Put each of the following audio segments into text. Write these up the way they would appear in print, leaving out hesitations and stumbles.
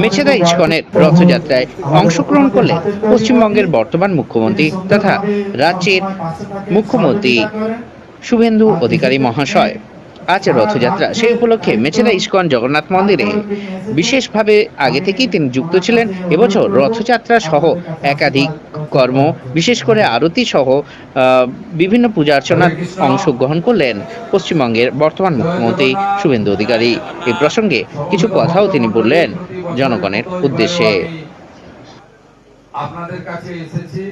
মেছেদা ইস্কনের রথযাত্রায় অংশগ্রহণ করলেন পশ্চিমবঙ্গের বর্তমান মুখ্যমন্ত্রী তথা রাজ্যের মুখ্যমন্ত্রী শুভেন্দু অধিকারী মহাশয়। আজ রথযাত্রা, সেই উপলক্ষে মেছেদা ইস্কন জগন্নাথ মন্দিরে বিশেষভাবে আগে থেকেই তিনি যুক্ত ছিলেন। এবছর রথযাত্রা সহ একাধিক কর্ম, বিশেষ করে আরতি সহ বিভিন্ন পূজা অর্চনার অংশগ্রহণ করলেন পশ্চিমবঙ্গের বর্তমান মুখ্যমন্ত্রী শুভেন্দু অধিকারী। এই প্রসঙ্গে কিছু কথাও তিনি বললেন জনগণের উদ্দেশ্যে। আপনাদের কাছে এসেছি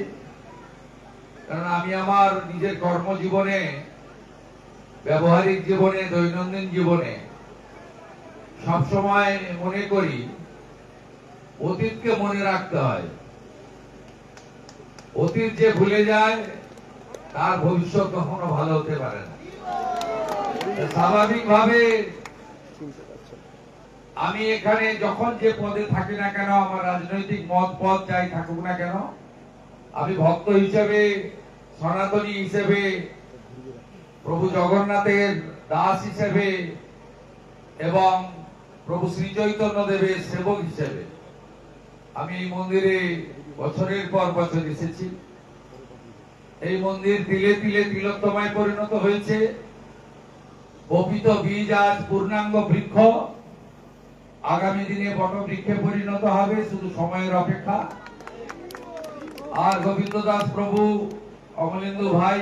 কারণ আমি আমার নিজের কর্মজীবনে, ব্যবহারিক জীবনে, দৈনন্দিন জীবনে সবসময় মনে করি অতীতকে মনে রাখতে হয়। অতীত যে ভুলে যায় তার ভবিষ্যৎ কখনো ভালো হতে পারে না। স্বাভাবিকভাবে আমি এখানে যখন যে পদে থাকি না কেন, আমার রাজনৈতিক মত পদ যাই থাকুক না কেন, আমি ভক্ত হিসেবে, সনাতনী হিসেবে, প্রভু জগন্নাথের দাস হিসেবে এবং প্রভু শ্রী চৈতন্য দেবের সেবক হিসেবে আমি এই মন্দিরে বছরের পর বছর এসেছি। এই মন্দির তিলে তিলে তিলোত্তমায় পরিণত হয়েছে। বপিত বীজ আজ পূর্ণাঙ্গ বৃক্ষ, আগামী দিনে বটবৃক্ষে পরিণত হবে, শুধু সময়ের অপেক্ষা। আর গোবিন্দ দাস প্রভু, অমলেন্দু ভাই